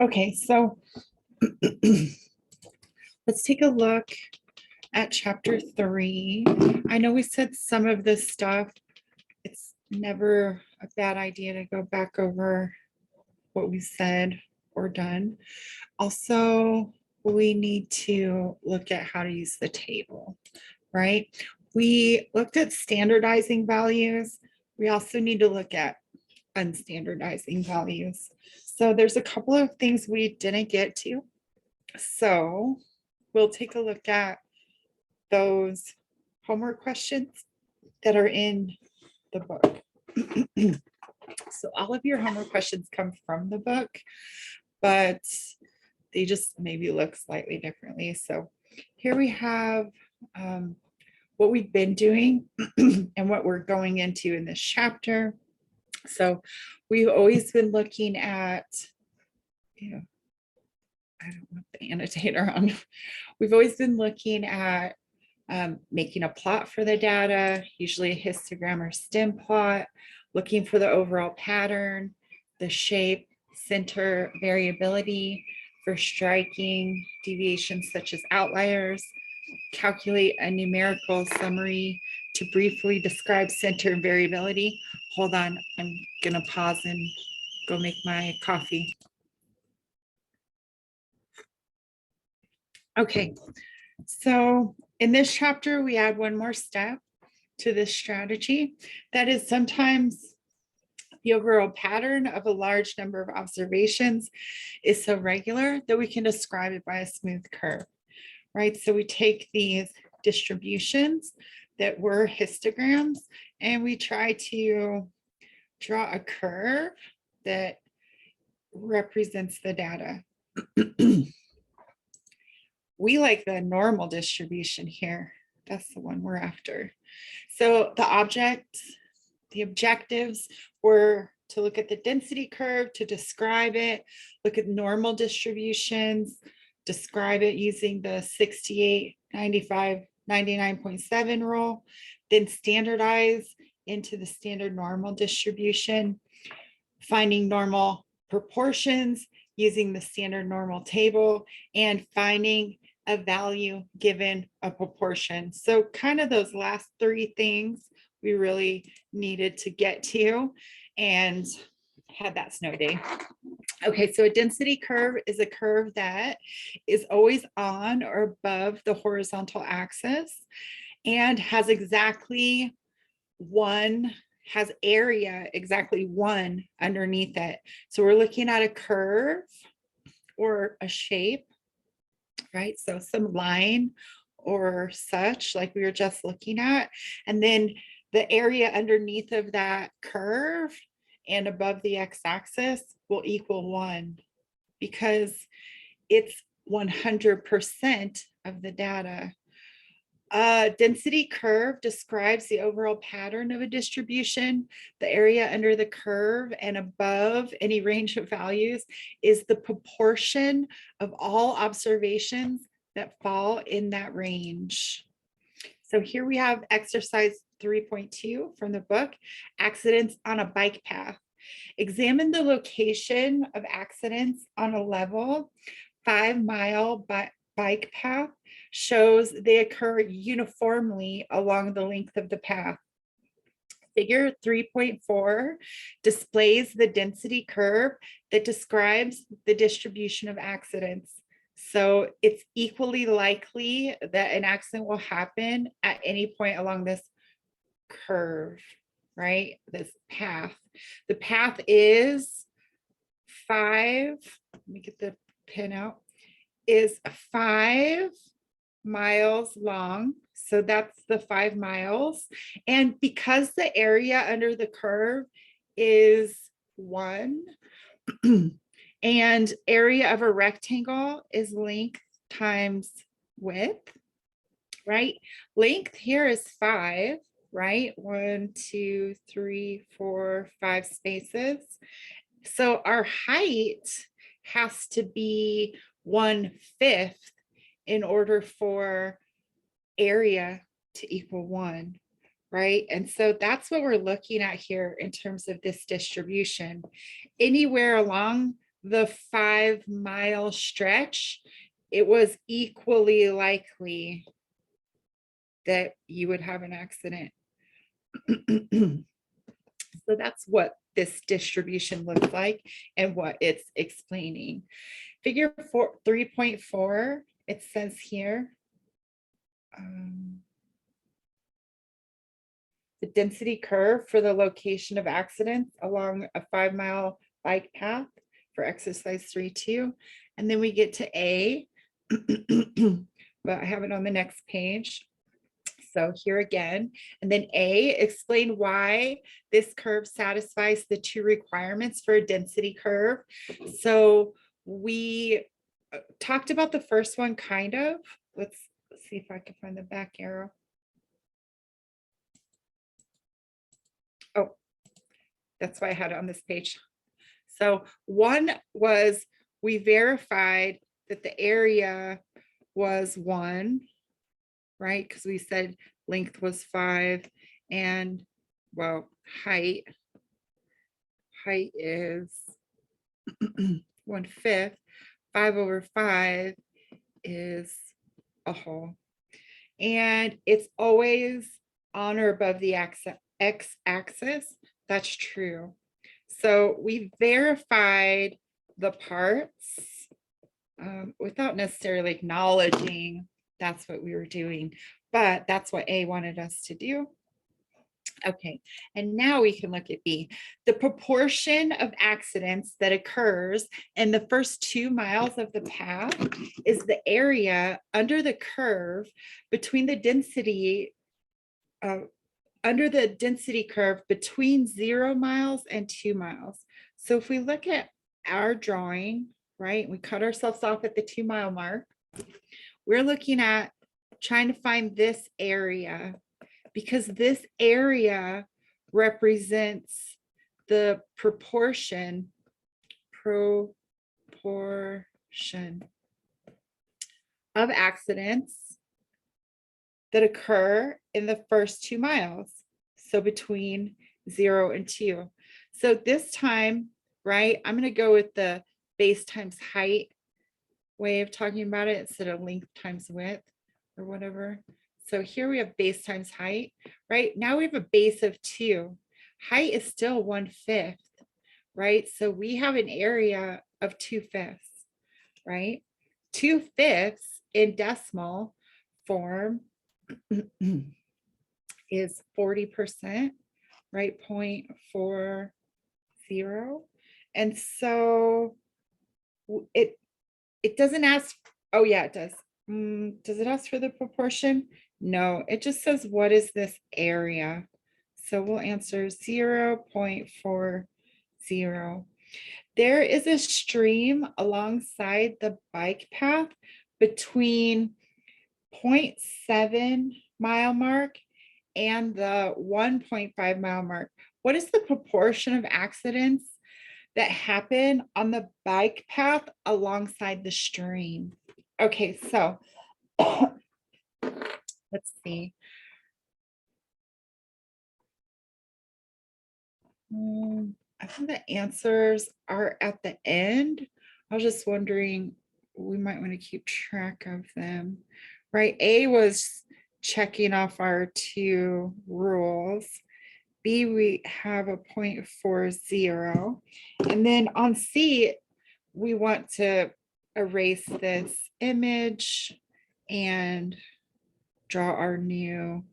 Okay, so let's take a look at chapter 3. I know we said some of this stuff. It's never a bad idea to go back over what we said or done. Also, we need to look at how to use the table, right? We looked at standardizing values. We also need to look at unstandardizing values. So there's a couple of things we didn't get to. So we'll take a look at those homework questions that are in the book. So all of your homework questions come from the book, but they just maybe look slightly differently. So here we have what we've been doing and what we're going into in this chapter. So we've always been looking at, I don't want the annotator on. We've always been looking at making a plot for the data, usually a histogram or stem plot, looking for the overall pattern, the shape, center variability, for striking deviations such as outliers, calculate a numerical summary to briefly describe center variability. Hold on, I'm gonna pause and go make my coffee. Okay, so in this chapter, we add one more step to this strategy. That is, sometimes the overall pattern of a large number of observations is so regular that we can describe it by a smooth curve, right? So we take these distributions that were histograms and we try to draw a curve that represents the data. We like the normal distribution here. That's the one we're after. So the objectives were to look at the density curve, to describe it, look at normal distributions, describe it using the 68, 95, 99.7 rule, then standardize into the standard normal distribution, finding normal proportions using the standard normal table, and finding a value given a proportion. So kind of those last three things we really needed to get to and had that snow day. Okay, so a density curve is a curve that is always on or above the horizontal axis and has exactly one, has area exactly one underneath it. So we're looking at a curve or a shape, right? So some line or such like we were just looking at. And then the area underneath of that curve and above the x-axis will equal 1 because it's 100% of the data. A density curve describes the overall pattern of a distribution. The area under the curve and above any range of values is the proportion of all observations that fall in that range. So here we have exercise 3.2 from the book, accidents on a bike path. Examine the location of accidents on a level 5-mile bike path shows they occur uniformly along the length of the path. Figure 3.4 displays the density curve that describes the distribution of accidents. So it's equally likely that an accident will happen at any point along this curve, right? This path. The path is 5, let me get the pin out, is 5 miles long. So that's the 5 miles. And because the area under the curve is 1, and area of a rectangle is length times width, right? Length here is 5, right? 1, 2, 3, 4, 5 spaces. So our height has to be 1/5 in order for area to equal 1, right? And so that's what we're looking at here in terms of this distribution. Anywhere along the 5-mile stretch, it was equally likely that you would have an accident. So that's what this distribution looks like and what it's explaining. Figure 3.4, it says here, the density curve for the location of accidents along a 5-mile bike path for exercise 3.2. And then we get to A, but I have it on the next page. So here again, and then A, explain why this curve satisfies the 2 requirements for a density curve. So we talked about the first one kind of. Let's see if I can find the back arrow. Oh, that's why I had it on this page. So one was we verified that the area was 1, right? Because we said length was 5 and, well, height is 1/5. 5/5 is a whole. And it's always on or above the x-axis. That's true. So we verified the parts without necessarily acknowledging that's what we were doing, but that's what A wanted us to do. Okay, and now we can look at B. The proportion of accidents that occurs in the first 2 miles of the path is the area under the curve between the density under the density curve between 0 miles and 2 miles. So if we look at our drawing, right, we cut ourselves off at the 2-mile mark, we're looking at trying to find this area because this area represents the proportion of accidents that occur in the first 2 miles. So between 0 and 2. So this time, right, I'm going to go with the base times height way of talking about it instead of length times width or whatever. So here we have base times height, right? Now we have a base of 2. Height is still 1/5, right? So we have an area of 2/5, right? 2/5 in decimal form is 40%, right? 0.40. And so it doesn't ask, oh yeah, it does. Does it ask for the proportion? No, it just says, what is this area? So we'll answer 0.40. There is a stream alongside the bike path between 0.7 mile mark and the 1.5 mile mark. What is the proportion of accidents that happen on the bike path alongside the stream? Okay, so let's see. I think the answers are at the end. I was just wondering, we might want to keep track of them, right? A was checking off our 2 rules. B, we have a 0.40. And then on C, we want to erase this image and draw our new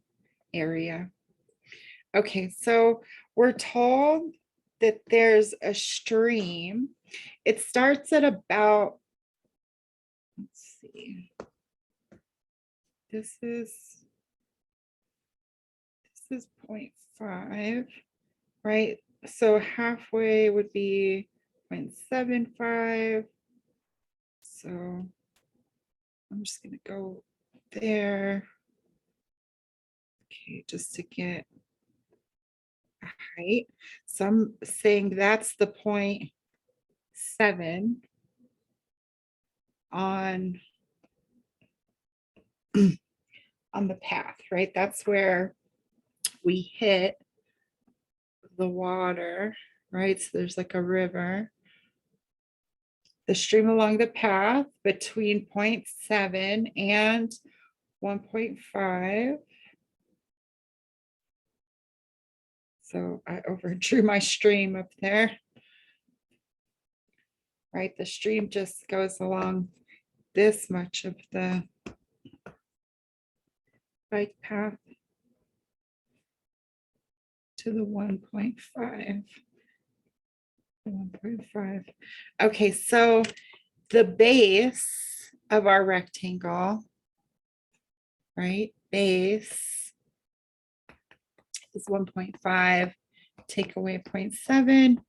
area. Okay, so we're told that there's a stream. It starts at about, let's see, this is 0.5, right? So halfway would be 0.75. So I'm just gonna go there. Okay, just to get a height. So I'm saying that's the 0.7 on on the path, right? That's where we hit the water, right? So there's like a river. The stream along the path between 0.7 and 1.5. So I overdrew my stream up there. Right, the stream just goes along this much of the bike path to the 1.5. 1.5. Okay, so the base of our rectangle, right? Base is 1.5, take away 0.7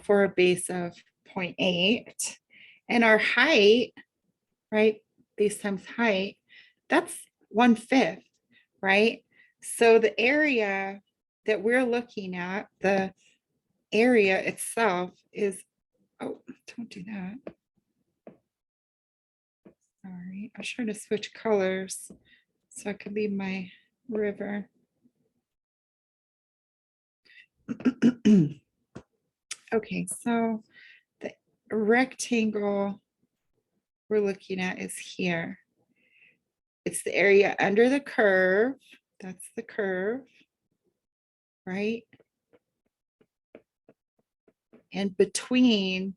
for a base of 0.8. And our height, right? Base times height, that's 1/5, right? So the area that we're looking at, the area itself is, oh, don't do that. Sorry, I was trying to switch colors so I could leave my river. Okay, so the rectangle we're looking at is here. It's the area under the curve. That's the curve, right? And between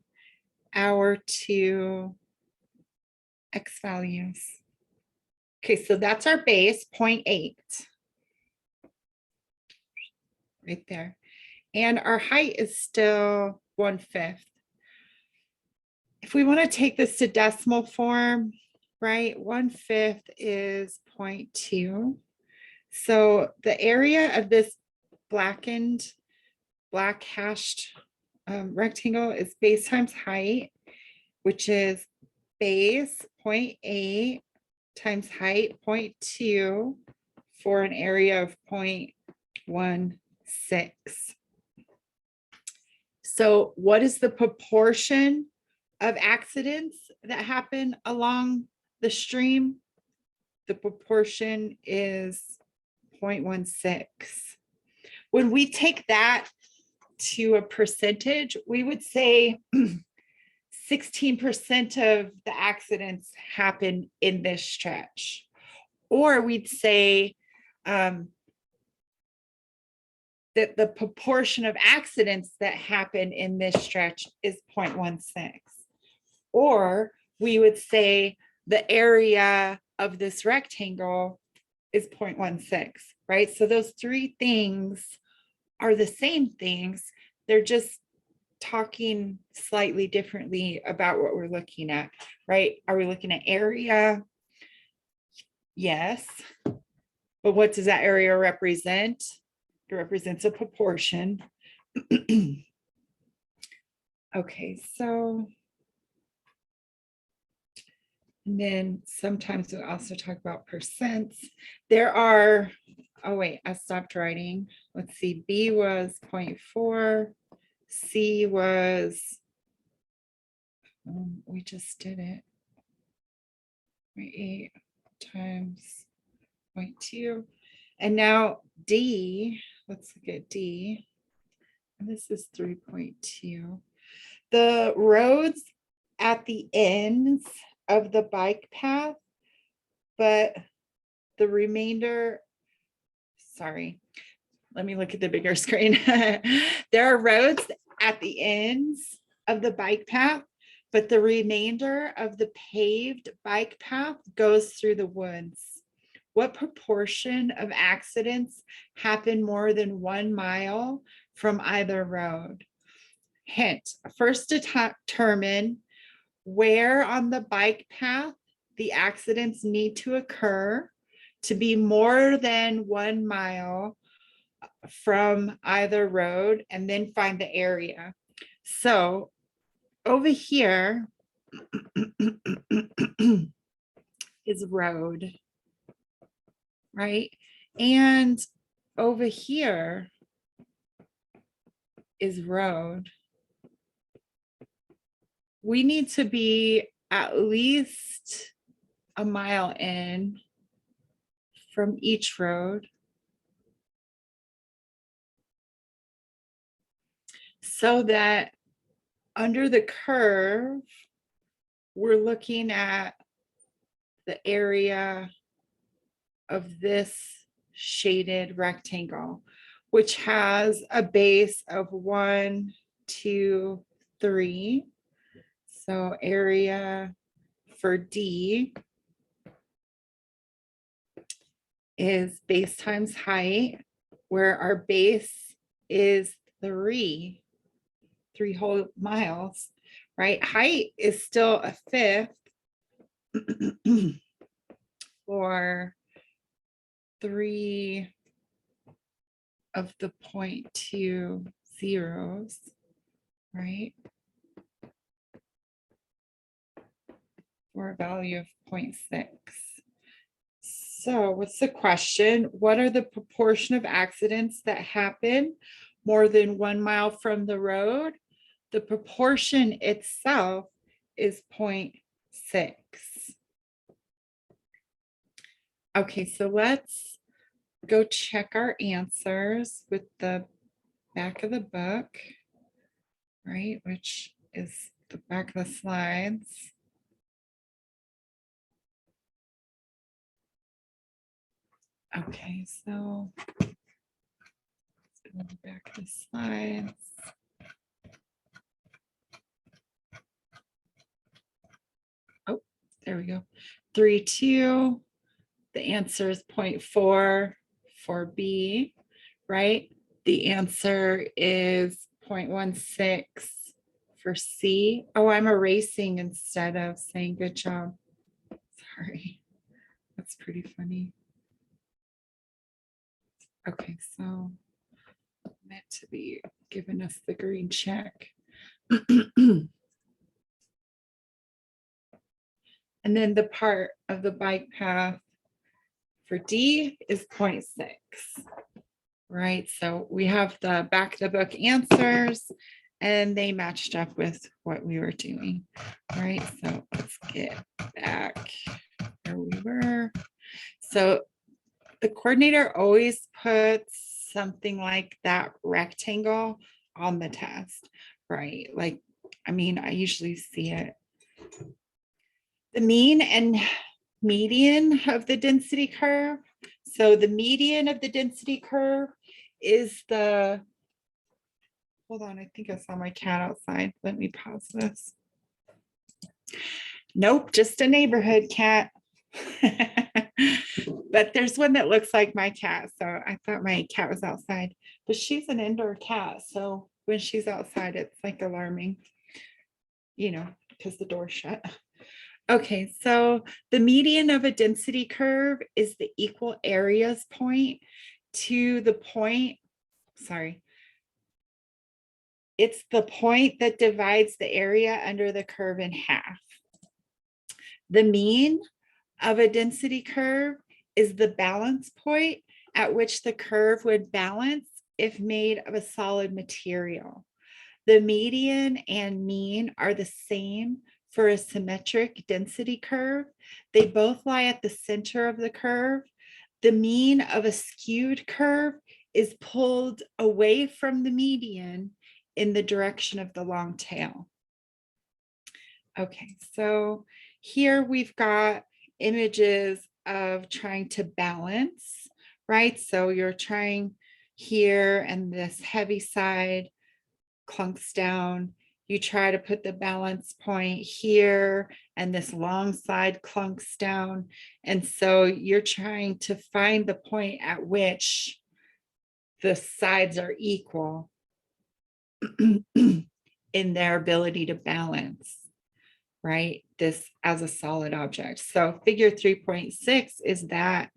our two X values. Okay, so that's our base, 0.8. Right there. And our height is still 1/5. If we want to take this to decimal form, right, 1/5 is 0.2. So the area of this blackened, black hashed rectangle is base times height, which is base 0.8 times height 0.2 for an area of 0.16. So what is the proportion of accidents that happen along the stream? The proportion is 0.16. When we take that to a percentage, we would say 16% of the accidents happen in this stretch. Or we'd say that the proportion of accidents that happen in this stretch is 0.16. Or we would say the area of this rectangle is 0.16, right? So those three things are the same things. They're just talking slightly differently about what we're looking at, right? Are we looking at area? Yes. But what does that area represent? It represents a proportion. Okay, so and then sometimes we also talk about percents. There are, oh wait, I stopped writing. Let's see, B was 0.4, C was, we just did it. 0.8 times 0.2. And now D, let's look at D. And this is 3.2. The roads at the ends of the bike path, but the remainder, sorry, let me look at the bigger screen. There are roads at the ends of the bike path, but the remainder of the paved bike path goes through the woods. What proportion of accidents happen more than 1 mile from either road? Hint, first determine where on the bike path the accidents need to occur. to be more than 1 mile from either road, and then find the area. So over here is road, right? And over here is road. We need to be at least a mile in from each road. So that under the curve, we're looking at the area of this shaded rectangle, which has a base of 1, 2, 3. So area for D is base times height, where our base is 3 whole miles, right? Height is still a fifth for 3 of the 0.2 zeros, right? For a value of 0.6. So what's the question? What are the proportion of accidents that happen more than 1 mile from the road? The proportion itself is 0.6. Okay, so let's go check our answers with the back of the book, right? Which is the back of the slides. Okay, so let's go to the back of the slides. Oh, there we go. 3, 2. The answer is 0.4 for B, right? The answer is 0.16 for C. Oh, I'm erasing instead of saying good job. Sorry, that's pretty funny. Okay, so meant to be giving us the green check. And then the part of the bike path for D is 0.6, right? So we have the back of the book answers and they matched up with what we were doing, right? So let's get back where we were. So the coordinator always puts something like that rectangle on the test, right? Like, I mean, I usually see it. The mean and median of the density curve. So the median of the density curve is the, hold on, I think I saw my cat outside. Let me pause this. Nope, just a neighborhood cat. But there's one that looks like my cat. So I thought my cat was outside, but she's an indoor cat. So when she's outside, it's like alarming, you know, because the door's shut. Okay, so the median of a density curve is the equal areas point to the point, sorry. It's the point that divides the area under the curve in half. The mean of a density curve is the balance point at which the curve would balance if made of a solid material. The median and mean are the same for a symmetric density curve. They both lie at the center of the curve. The mean of a skewed curve is pulled away from the median in the direction of the long tail. Okay, so here we've got images of trying to balance, right? So you're trying here and this heavy side clunks down. You try to put the balance point here and this long side clunks down. And so you're trying to find the point at which the sides are equal in their ability to balance, right? This as a solid object. So figure 3.6 is that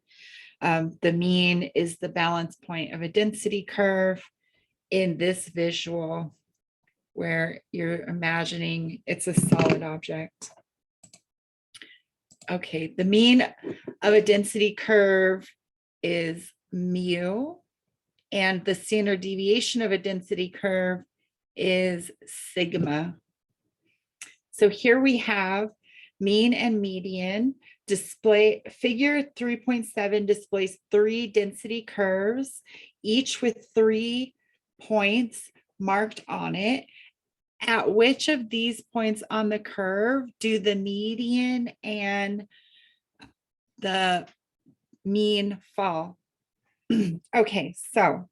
The mean is the balance point of a density curve in this visual where you're imagining it's a solid object. Okay, the mean of a density curve is mu, and the standard deviation of a density curve is sigma. So here we have mean and median. Display figure 3.7 displays 3 density curves, each with 3 points marked on it. At which of these points on the curve do the median and the mean fall? Okay, so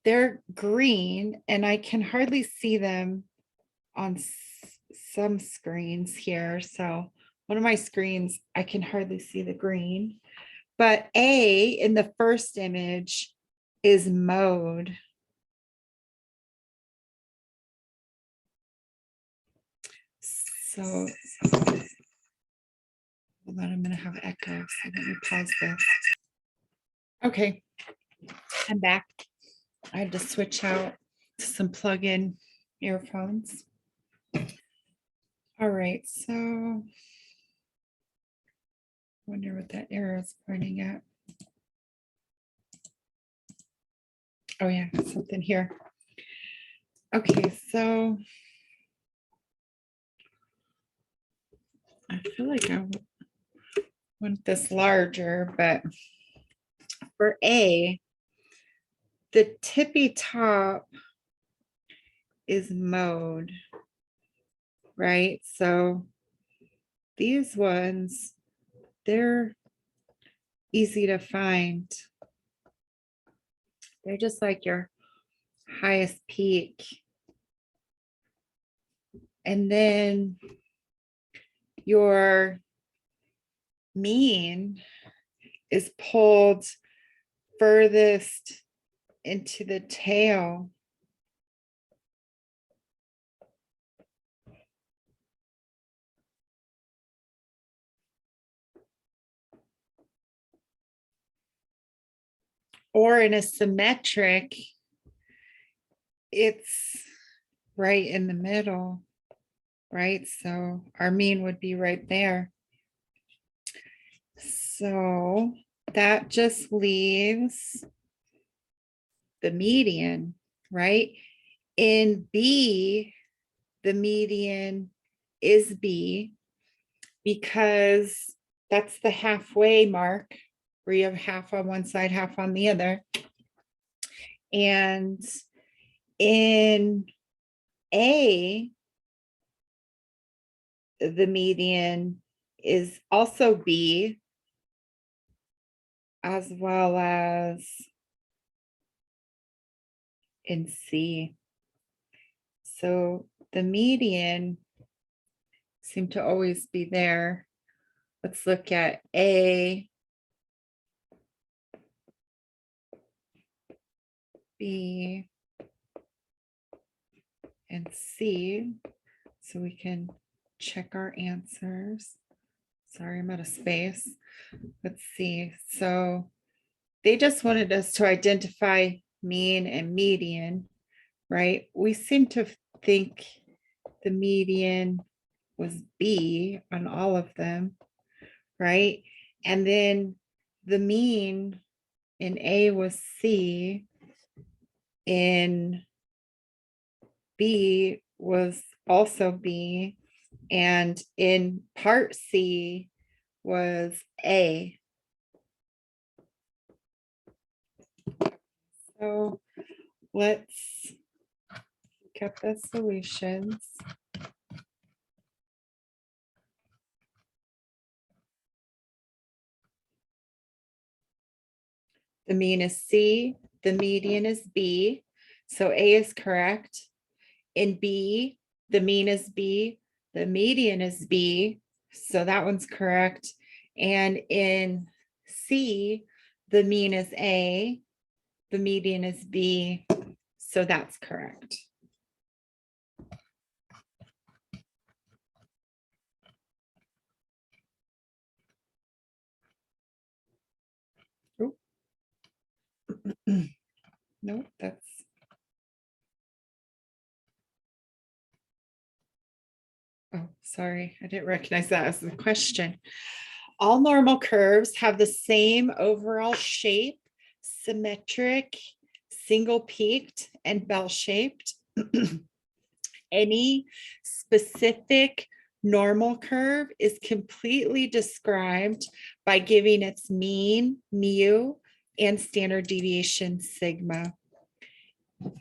they're green and I can hardly see them on some screens here. So one of my screens, I can hardly see the green, but A in the first image is mode. So hold on, I'm gonna have echo. So let me pause this. Okay, I'm back. I had to switch out to some plug-in earphones. All right, so wonder what that arrow is pointing at. Oh yeah, something here. Okay, so I feel like I want this larger, but for A, the tippy top is mode, right? So these ones, they're easy to find. They're just like your highest peak. And then your mean is pulled furthest into the tail. Or in a symmetric, it's right in the middle, right? So our mean would be right there. So that just leaves the median, right? In B, the median is B because that's the halfway mark where you have half on one side, half on the other. And in A, the median is also B, as well as in C. So the median seem to always be there. Let's look at A, B, and C. So we can check our answers. Sorry, I'm out of space. Let's see. So they just wanted us to identify mean and median, right? We seem to think the median was B on all of them, right? And then the mean in A was C, in B was also B, and in part C was A. So let's look at the solutions. The mean is C, the median is B, so A is correct. In B, the mean is B, the median is B, so that one's correct. And in C, the mean is A, the median is B, so that's correct. Nope, that's. Oh, sorry, I didn't recognize that as the question. All normal curves have the same overall shape, symmetric, single peaked, and bell shaped. Any specific normal curve is completely described by giving its mean, mu, and standard deviation, sigma.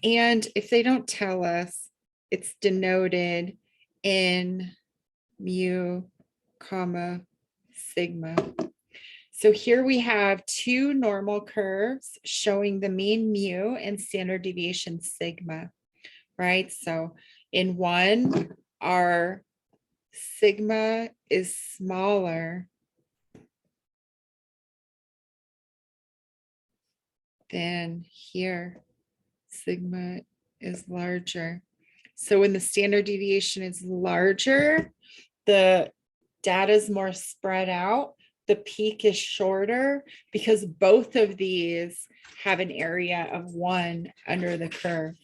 And if they don't tell us, it's denoted in mu, comma, sigma. So here we have two normal curves showing the mean mu and standard deviation sigma, right? So in one, our sigma is smaller than here. Sigma is larger. So when the standard deviation is larger, the data is more spread out. The peak is shorter because both of these have an area of 1 under the curve.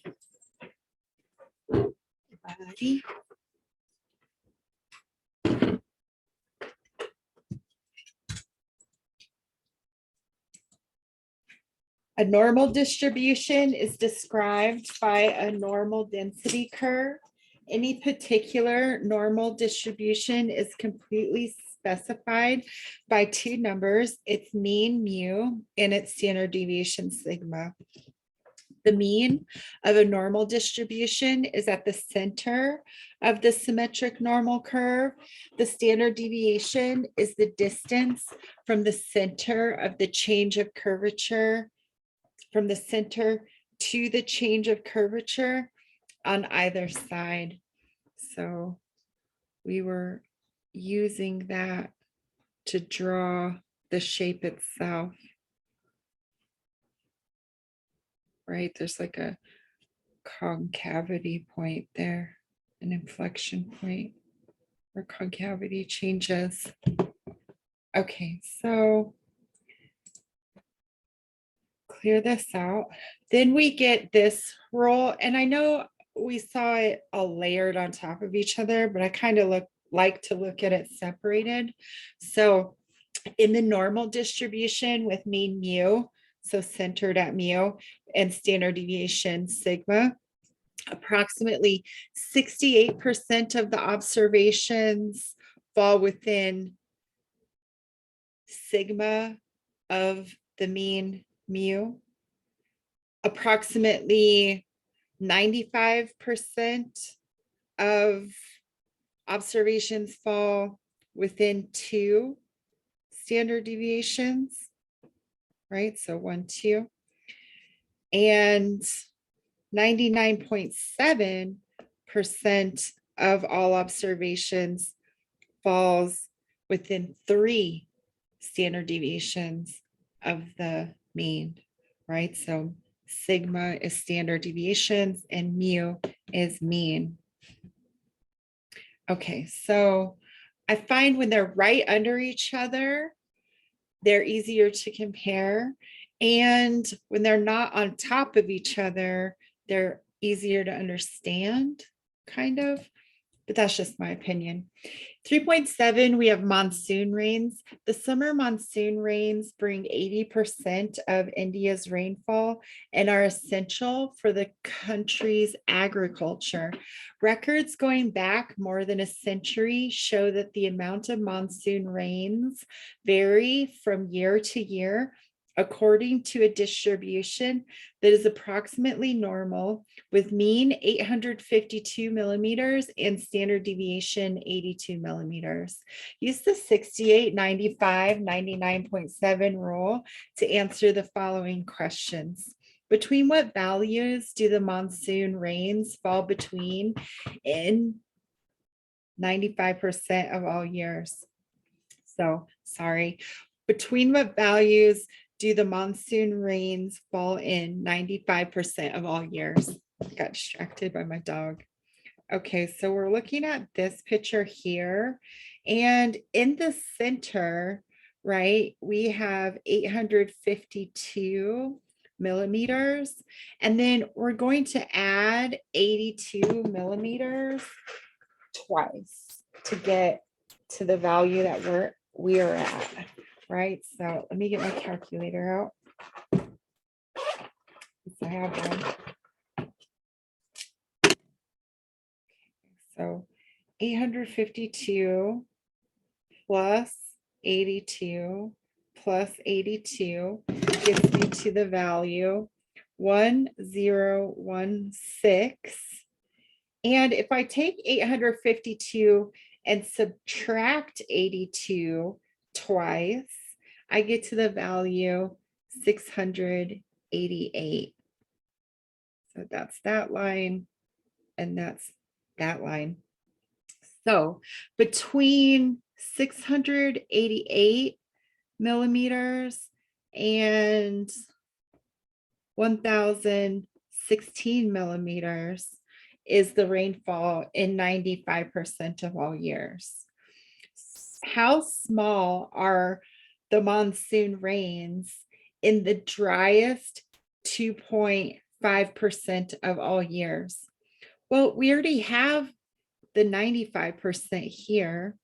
Buddy. A normal distribution is described by a normal density curve. Any particular normal distribution is completely specified by two numbers, its mean mu and its standard deviation sigma. The mean of a normal distribution is at the center of the symmetric normal curve. The standard deviation is the distance from the center of the change of curvature, from the center to the change of curvature on either side. So we were using that to draw the shape itself. Right, there's like a concavity point there, an inflection point where concavity changes. Okay, so clear this out. Then we get this roll, and I know we saw it all layered on top of each other, but I kind of like to look at it separated. So in the normal distribution with mean mu, so centered at mu, and standard deviation sigma, approximately 68% of the observations fall within sigma of the mean mu. Approximately 95% of observations fall within 2 standard deviations, right? So 1, 2. And 99.7% of all observations falls within 3 standard deviations of the mean, right? So sigma is standard deviations and mu is mean. Okay, so I find when they're right under each other, they're easier to compare. And when they're not on top of each other, they're easier to understand, kind of. But that's just my opinion. 3.7, we have monsoon rains. The summer monsoon rains bring 80% of India's rainfall and are essential for the country's agriculture. Records going back more than a century show that the amount of monsoon rains vary from year to year according to a distribution that is approximately normal, with mean 852 millimeters and standard deviation 82 millimeters. Use the 68, 95, 99.7 rule to answer the following questions. Between what values do the monsoon rains fall between in 95% of all years? So, sorry. Between what values do the monsoon rains fall in 95% of all years? Got distracted by my dog. Okay, so we're looking at this picture here. And in the center, right, we have 852 millimeters. And then we're going to add 82 millimeters twice to get to the value that we are at, right? So let me get my calculator out. I have one. So 852 plus 82 plus 82 gives me to the value 1016. And if I take 852 and subtract 82 twice, I get to the value 688. So that's that line, and that's that line. So between 688 millimeters and 1016 millimeters is the rainfall in 95% of all years. How small are the monsoon rains in the driest 2.5% of all years? Well, we already have the 95% here,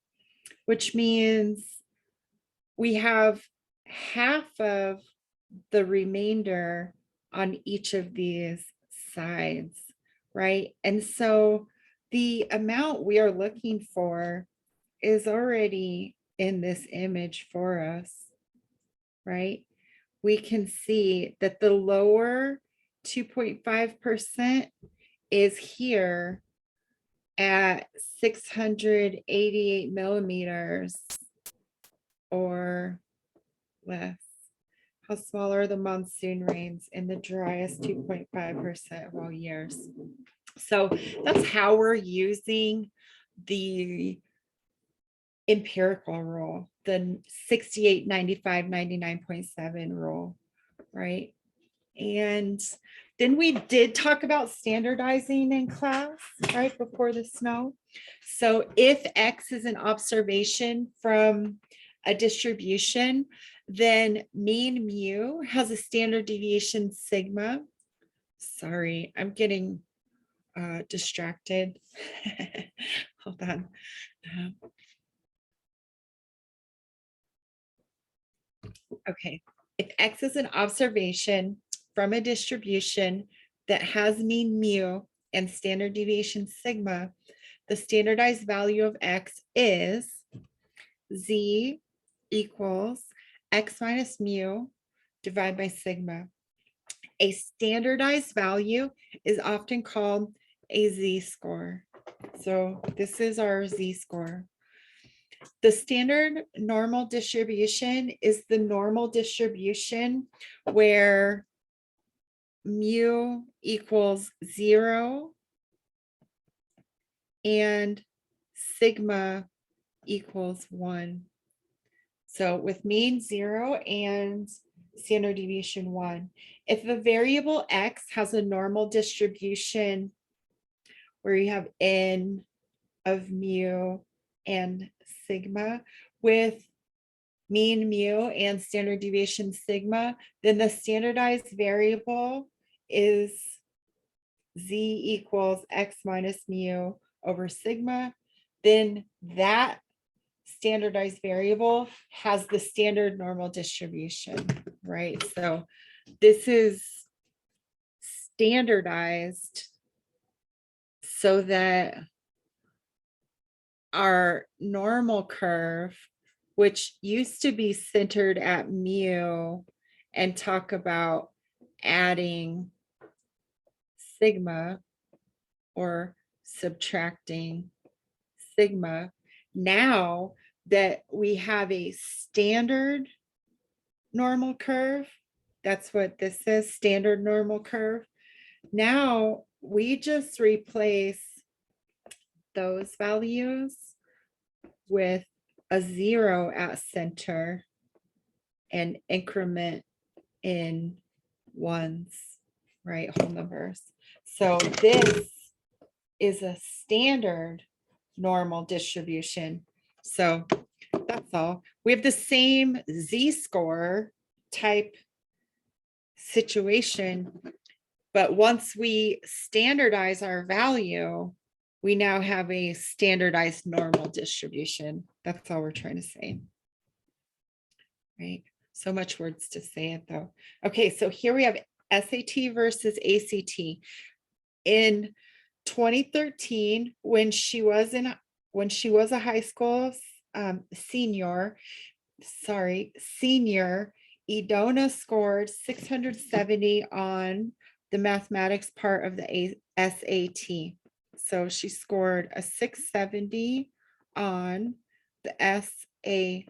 which means we have half of the remainder on each of these sides, right? And so the amount we are looking for is already in this image for us, right? We can see that the lower 2.5% is here at 688 millimeters or less. How small are the monsoon rains in the driest 2.5% of all years? So that's how we're using the empirical rule, the 68, 95, 99.7 rule, right? And then we did talk about standardizing in class, right, before the snow. So if X is an observation from a distribution, then mean mu has a standard deviation sigma. Sorry, I'm getting distracted. Hold on. Okay, if X is an observation from a distribution that has mean mu and standard deviation sigma, the standardized value of X is Z equals X minus mu divided by sigma. A standardized value is often called a Z-score. So this is our Z-score. The standard normal distribution is the normal distribution where mu equals 0 and sigma equals 1. So with mean 0 and standard deviation 1. If a variable X has a normal distribution where you have n of mu and sigma with mean mu and standard deviation sigma, then the standardized variable is Z equals X minus mu over sigma. Then that standardized variable has the standard normal distribution, right? So this is standardized so that our normal curve, which used to be centered at mu and talk about adding sigma or subtracting sigma, now that we have a standard normal curve, that's what this is, standard normal curve. Now we just replace those values with a 0 at center and increment in ones, right, whole numbers. So this is a standard normal distribution. So that's all. We have the same Z-score type situation. But once we standardize our value, we now have a standardized normal distribution. That's all we're trying to say. Right? So much words to say it though. Okay, so here we have SAT versus ACT. In 2013, when she was a high school senior, Idona scored 670 on the mathematics part of the SAT. So she scored a 670 on the SAT.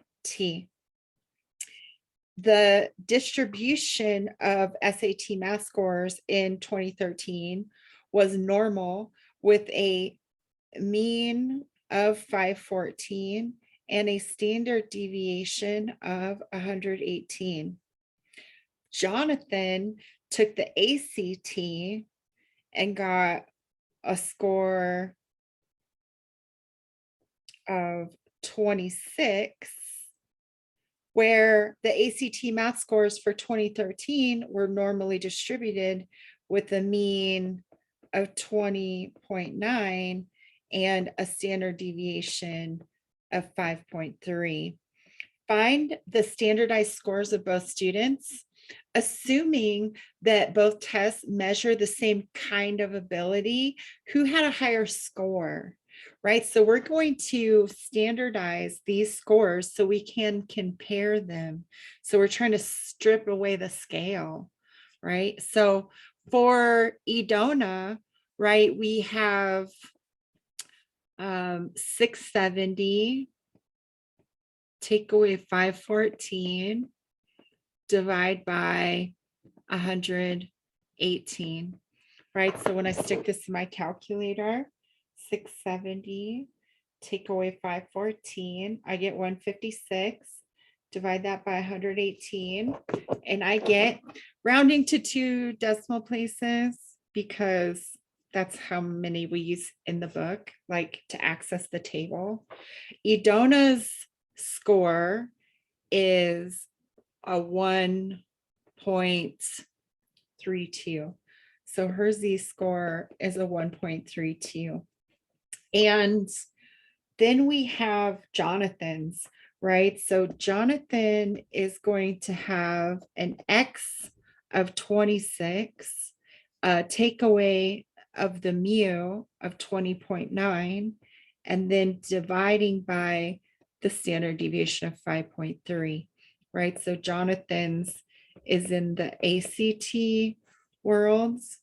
The distribution of SAT math scores in 2013 was normal with a mean of 514 and a standard deviation of 118. Jonathan took the ACT and got a score of 26, where the ACT math scores for 2013 were normally distributed with a mean of 20.9 and a standard deviation of 5.3. Find the standardized scores of both students, assuming that both tests measure the same kind of ability. Who had a higher score? Right, so we're going to standardize these scores so we can compare them. So we're trying to strip away the scale, right? So for Idona, right, we have 670, take away 514, divide by 118, right? So when I stick this in my calculator, 670, take away 514, I get 156, divide that by 118, and I get, rounding to 2 decimal places because that's how many we use in the book, like to access the table. Idona's score is a 1.32. So her Z-score is a 1.32. And then we have Jonathan's, right? So Jonathan is going to have an X of 26, takeaway of the mu of 20.9, and then dividing by the standard deviation of 5.3, right? So Jonathan's is in the ACT worlds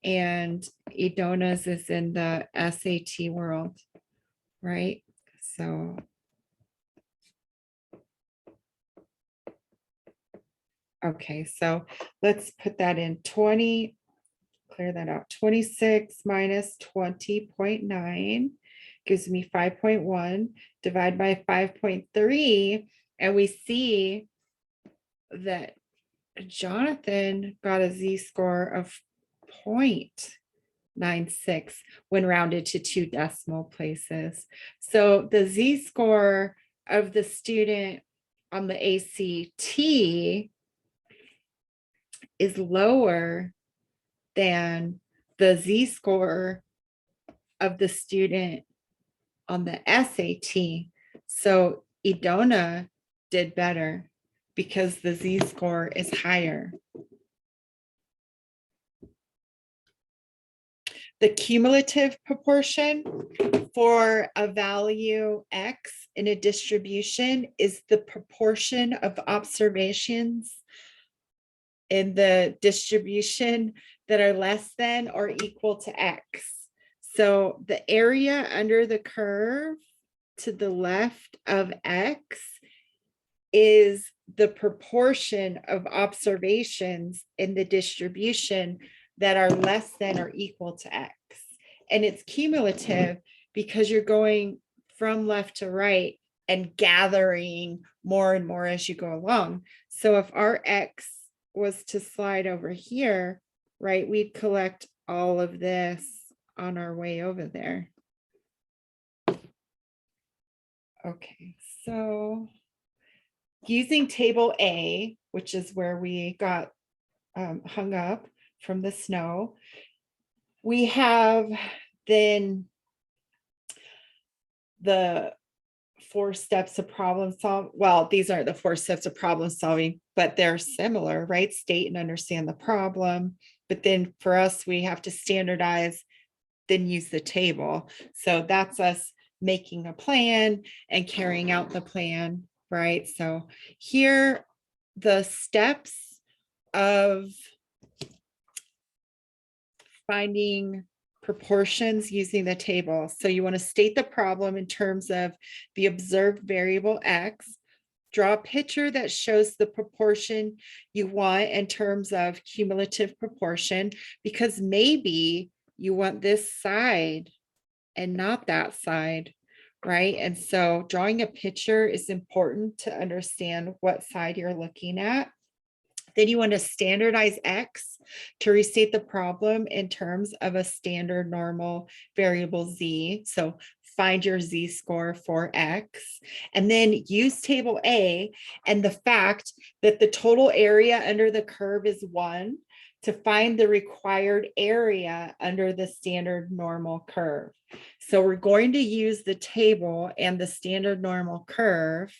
and Idona's is in the SAT world, right? So okay, so let's put that in 20, clear that out. 26 minus 20.9 gives me 5.1, divide by 5.3, and we see that Jonathan got a Z-score of 0.96 when rounded to 2 decimal places. So the Z-score of the student on the ACT is lower than the Z-score of the student on the SAT. So Idona did better because the Z-score is higher. The cumulative proportion for a value X in a distribution is the proportion of observations in the distribution that are less than or equal to X. So the area under the curve to the left of X is the proportion of observations in the distribution that are less than or equal to X. And it's cumulative because you're going from left to right and gathering more and more as you go along. So if our X was to slide over here, right, we'd collect all of this on our way over there. Okay, so using table A, which is where we got hung up from the snow. We have then the 4 steps of problem solve. Well, these aren't the 4 steps of problem solving, but they're similar, right? State and understand the problem. But then for us, we have to standardize, then use the table. So that's us making a plan and carrying out the plan, right? So here, the steps of finding proportions using the table. So you want to state the problem in terms of the observed variable X, draw a picture that shows the proportion you want in terms of cumulative proportion, because maybe you want this side and not that side, right? And so drawing a picture is important to understand what side you're looking at. Then you want to standardize X to restate the problem in terms of a standard normal variable Z. So find your Z score for X, and then use table A and the fact that the total area under the curve is 1 to find the required area under the standard normal curve. So we're going to use the table and the standard normal curve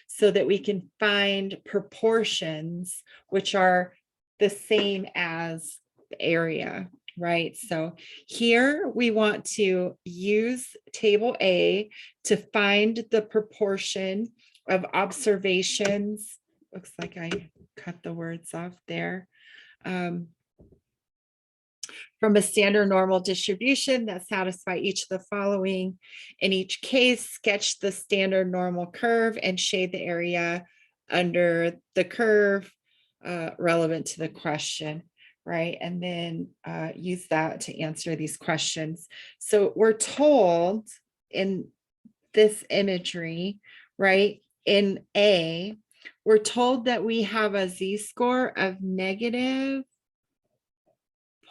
so that we can find proportions, which are the same as the area, right? So here we want to use table A to find the proportion of observations. Looks like I cut the words off there. From a standard normal distribution that satisfy each of the following. In each case, sketch the standard normal curve and shade the area under the curve relevant to the question, right? And then use that to answer these questions. So we're told in this imagery, right, in A, we're told that we have a Z-score of negative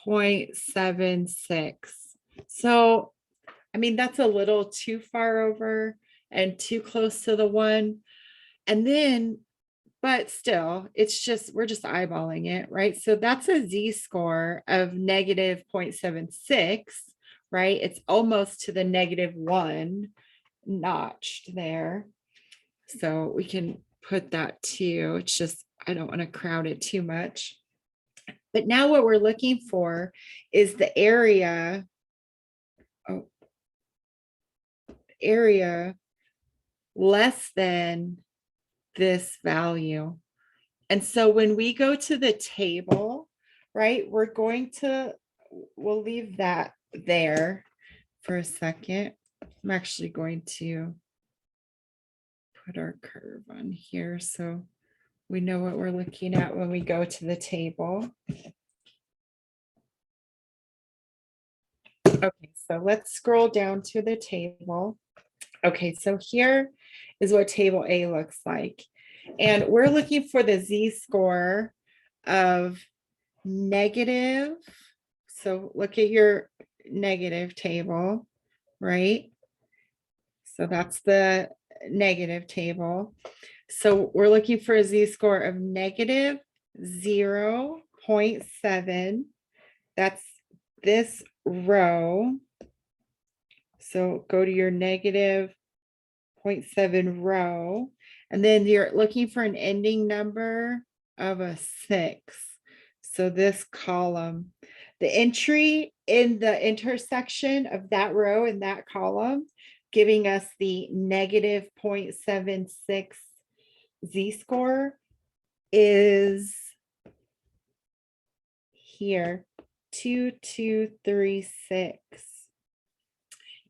0.76. So, I mean, that's a little too far over and too close to the 1. And then, but still, it's just, we're just eyeballing it, right? So that's a Z-score of negative 0.76, right? It's almost to the -1 notched there. So we can put that too. It's just, I don't want to crowd it too much. But now what we're looking for is the area, area less than this value. And so when we go to the table, right, we're going to, we'll leave that there for a second. I'm actually going to put our curve on here so we know what we're looking at when we go to the table. Okay, so let's scroll down to the table. Okay, so here is what table A looks like. And we're looking for the Z-score of negative. So look at your negative table, right? So that's the negative table. So we're looking for a Z-score of negative 0.7. That's this row. So go to your negative 0.7 row, and then you're looking for an ending number of a 6. So this column, the entry in the intersection of that row and that column, giving us the negative 0.76 Z-score is here, 2236.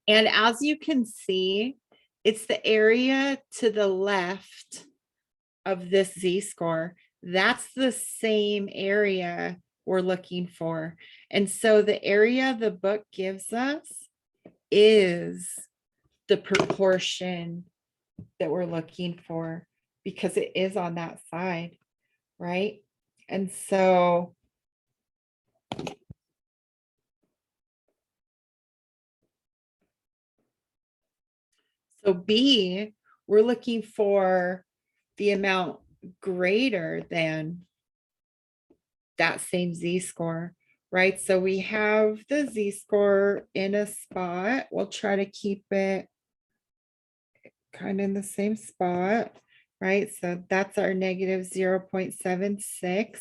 And as you can see, it's the area to the left of this Z-score. That's the same area we're looking for. And so the area the book gives us is the proportion that we're looking for, because it is on that side, right? And so B, we're looking for the amount greater than that same z-score, right? So we have the z-score in a spot. We'll try to keep it kind of in the same spot, right? So that's our negative 0.76.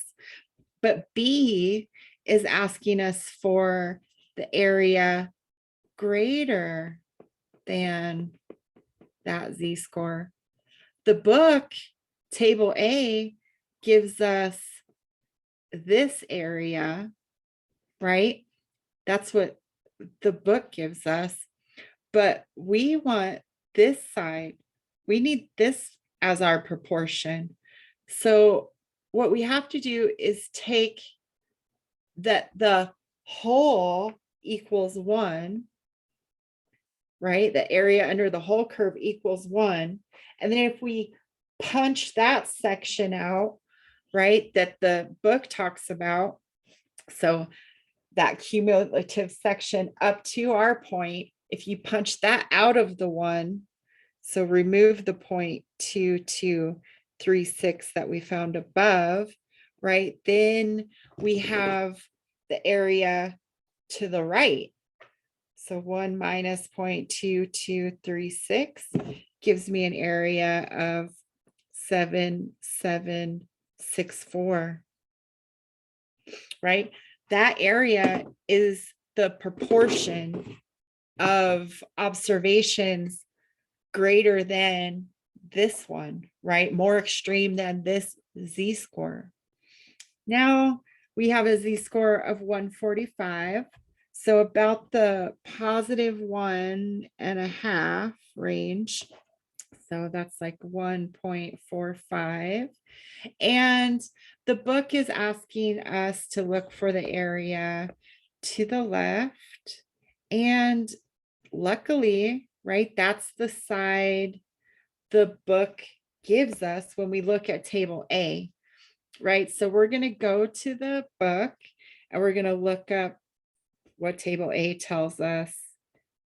But B is asking us for the area greater than that z-score. The book, table A, gives us this area, right? That's what the book gives us. But we want this side. We need this as our proportion. So what we have to do is take that the whole equals 1, right? The area under the whole curve equals 1. And then if we punch that section out, right, that the book talks about, so that cumulative section up to our point, if you punch that out of the 1, so remove the 0.2236 that we found above, right, then we have the area to the right. So 1 minus 0.2236 gives me an area of 7764, right? That area is the proportion of observations greater than this one, right? More extreme than this z-score. Now we have a z-score of 145. So about the positive 1.5 range. So that's like 1.45. And the book is asking us to look for the area to the left. And luckily, right, that's the side the book gives us when we look at table A, right? So we're going to go to the book and we're going to look up what table A tells us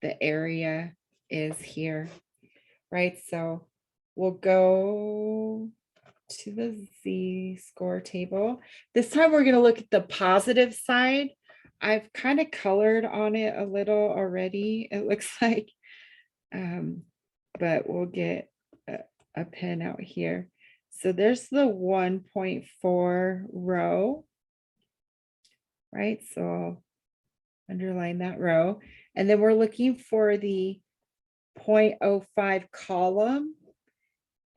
the area is here, right? So we'll go to the z-score table. This time we're going to look at the positive side. I've kind of colored on it a little already, it looks like, but we'll get a pen out here. So there's the 1.4 row, right? So I'll underline that row. And then we're looking for the 0.05 column.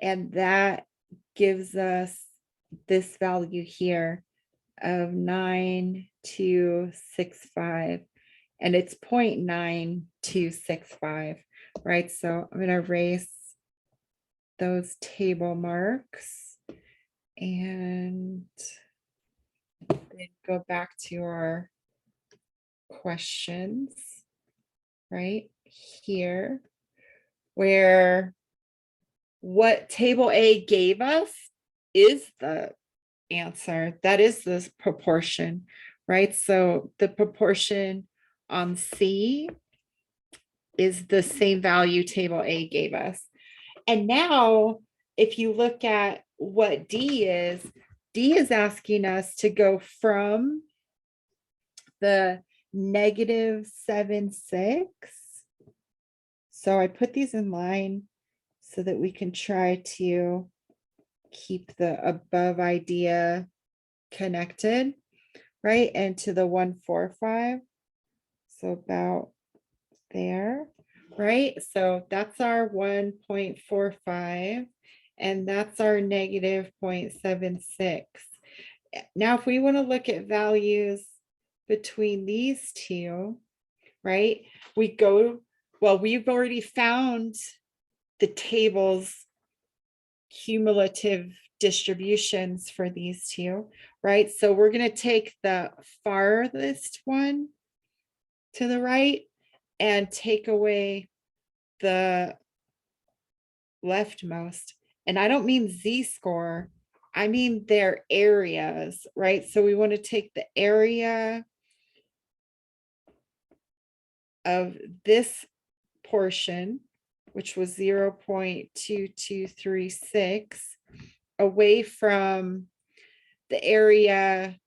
And that gives us this value here of 9265. And it's 0.9265, right? So I'm going to erase those table marks and then go back to our questions right here, where what table A gave us is the answer. That is this proportion, right? So the proportion on C is the same value table A gave us. And now, if you look at what D is asking us to go from the -76. So I put these in line so that we can try to keep the above idea connected, right? And to the 145. So about there, right? So that's our 1.45 and that's our negative 0.76. Now, if we want to look at values between these two, right? We go, well, we've already found the table's cumulative distributions for these two, right? So we're going to take the farthest one to the right and take away the leftmost. And I don't mean z-score, I mean their areas, right? So we want to take the area of this portion, which was 0.2236, away from the area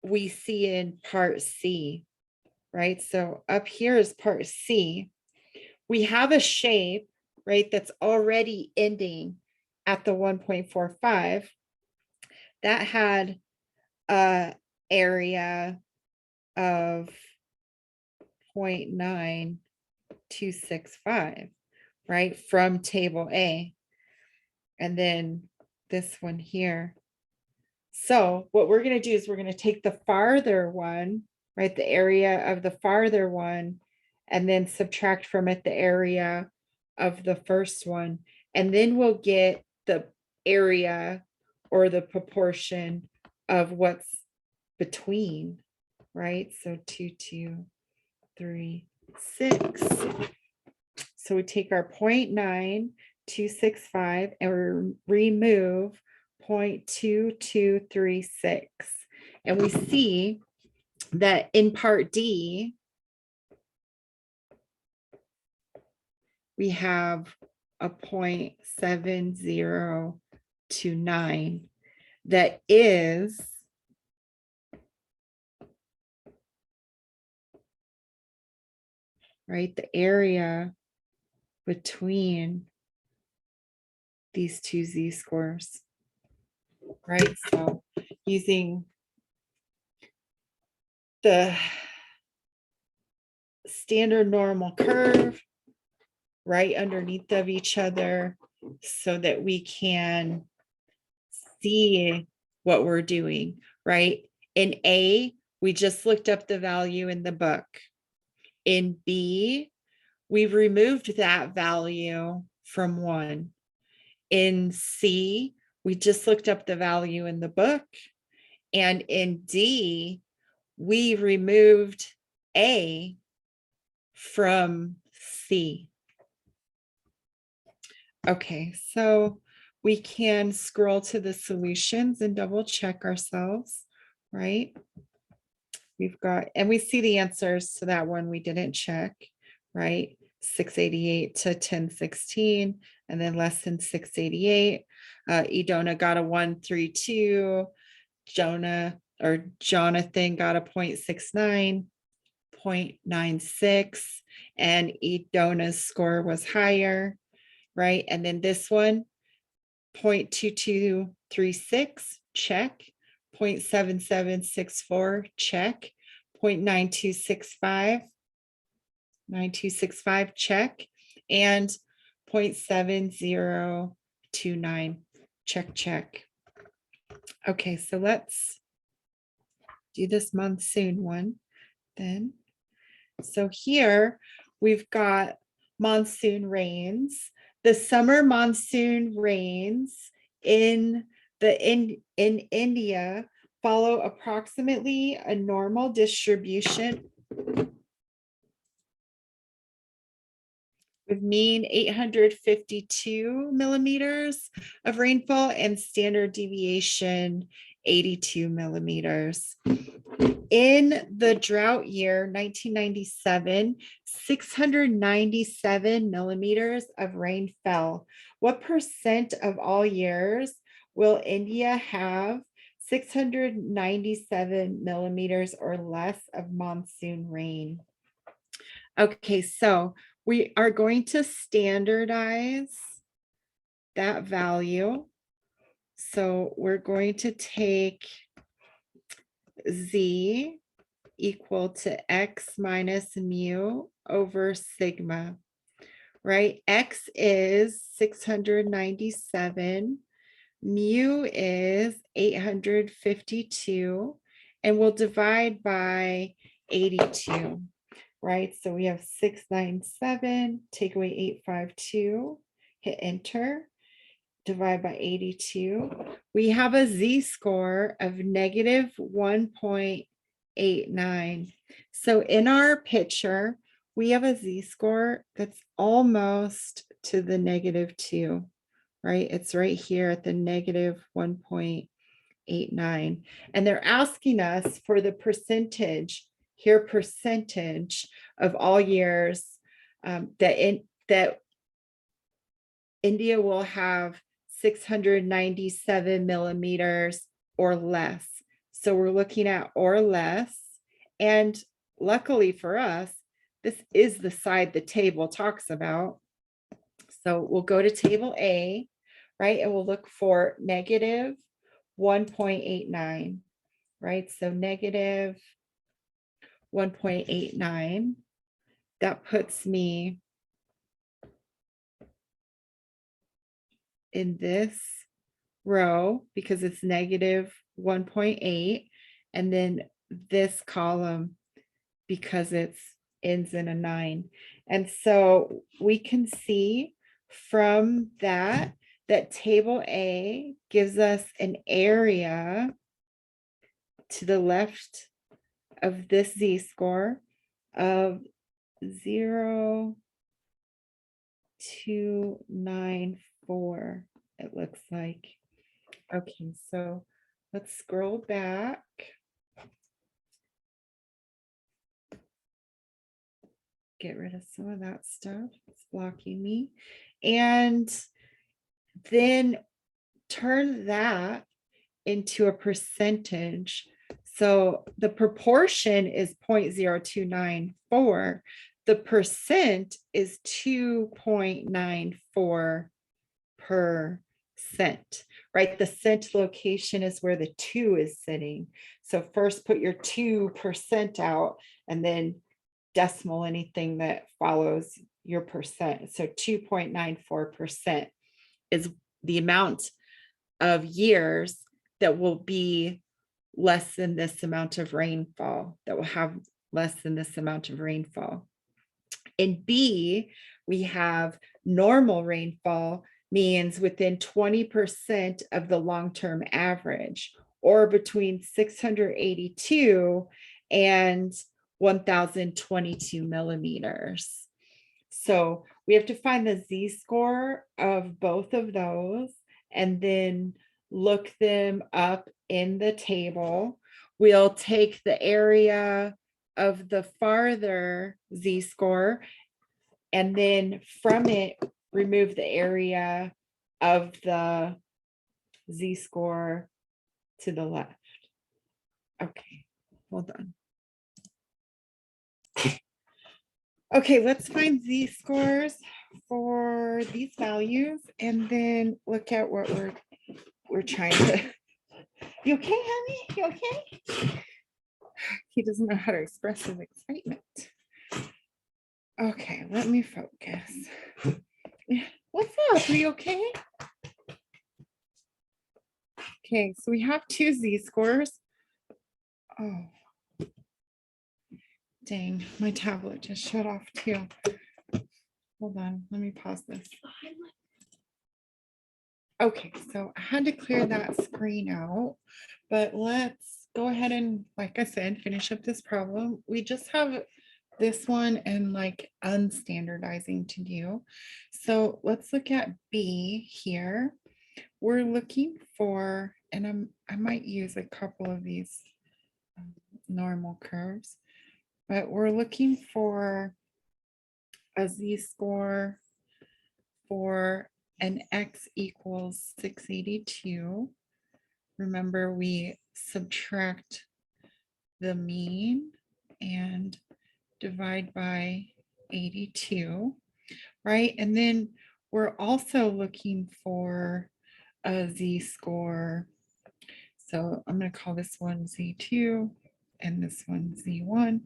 we see in part C, right? So up here is part C. We have a shape, right, that's already ending at the 1.45 that had a area of 0.9265, right, from table A. And then this one here. So what we're going to do is we're going to take the farther one, right, the area of the farther one, and then subtract from it the area of the first one. And then we'll get the area or the proportion of what's between, right? So 2, 2, 3, 6. So we take our 0.9265 and remove 0.2236. And we see that in part D, we have a 0.7029 that is right, the area between these two z-scores, right? So using the standard normal curve right underneath of each other so that we can see what we're doing, right? In A, we just looked up the value in the book. In B, we've removed that value from 1. In C, we just looked up the value in the book. And in D, we removed A from C. Okay, so we can scroll to the solutions and double check ourselves, right? We've got, and we see the answers to that one we didn't check, right? 688 to 1016, and then less than 688. Edona got a 132. Jonathan got a 0.69, 0.96, and Edona's score was higher, right? And then this one, 0.2236, check. 0.7764, check. 0.9265, check. And 0.7029, check. Okay, so let's do this monsoon one then. So here we've got monsoon rains. The summer monsoon rains in India follow approximately a normal distribution with mean 852 millimeters of rainfall and standard deviation 82 millimeters. In the drought year 1997, 697 millimeters of rain fell. What percent of all years will India have 697 millimeters or less of monsoon rain? Okay, so we are going to standardize that value. So we're going to take Z equal to X minus mu over sigma, right? X is 697, mu is 852, and we'll divide by 82, right? So we have 697, take away 852, hit enter, divide by 82. We have a z-score of negative 1.89. So in our picture, we have a z-score that's almost to the -2, right? It's right here at the negative 1.89. And they're asking us for the percentage, here percentage of all years that India will have 697 millimeters or less. So we're looking at or less. And luckily for us, this is the side the table talks about. So we'll go to table A, right? And we'll look for negative 1.89, right? So negative 1.89. That puts me in this row because it's negative 1.8. And then this column because it's ends in a 9. And so we can see from that that table A gives us an area to the left of this z-score of 0.294, it looks like. Okay, so let's scroll back. Get rid of some of that stuff. It's blocking me. And then turn that into a percentage. So the proportion is 0.0294. The percent is 2.94%, right? The cent location is where the 2 is sitting. So first put your 2% out and then decimal anything that follows your percent. So 2.94% is the amount of years that will be less than this amount of rainfall, that will have less than this amount of rainfall. In B, we have normal rainfall means within 20% of the long-term average, or between 682 and 1,022 millimeters. So we have to find the z-score of both of those and then look them up in the table. We'll take the area of the farther z-score and then from it remove the area of the z-score to the left. Okay, hold on. Okay, let's find z-scores for these values and then look at what we're trying to. You okay, honey? You okay? He doesn't know how to express his excitement. Okay, let me focus. What's up? Are you okay? Okay, so we have two z-scores. Oh, dang, my tablet just shut off too. Hold on, let me pause this. Okay, so I had to clear that screen out, but let's go ahead and, like I said, finish up this problem. We just have this one and like unstandardizing to do. So let's look at B here. We're looking for, and I might use a couple of these normal curves, but we're looking for a z-score for an x equals 682. Remember, we subtract the mean and divide by 82, right? And then we're also looking for a z-score. So I'm going to call this one z2 and this one z1,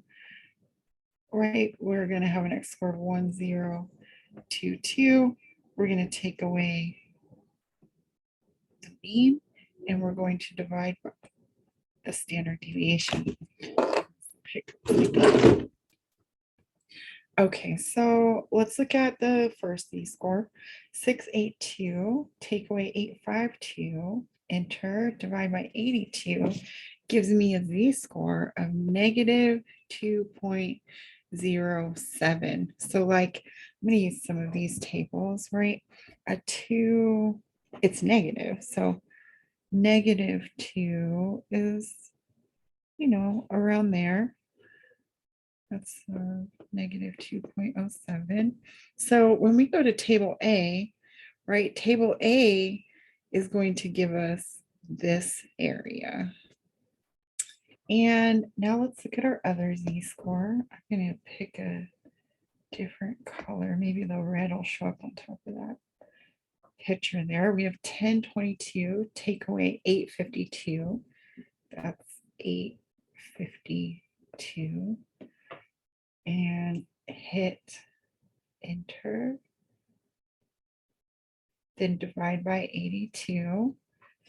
right? We're going to have an x score of 1022. We're going to take away the mean and we're going to divide by the standard deviation. Okay, so let's look at the first z-score. 682, take away 852, enter, divide by 82, gives me a z-score of negative 2.07. So like, I'm gonna use some of these tables, right? A 2, it's negative. So negative 2 is, around there. That's negative 2.07. So when we go to table A, right, table A is going to give us this area. And now let's look at our other z-score. I'm going to pick a different color. Maybe the red will show up on top of that picture there. We have 1022, take away 852. That's 852. And hit enter. Then divide by 82.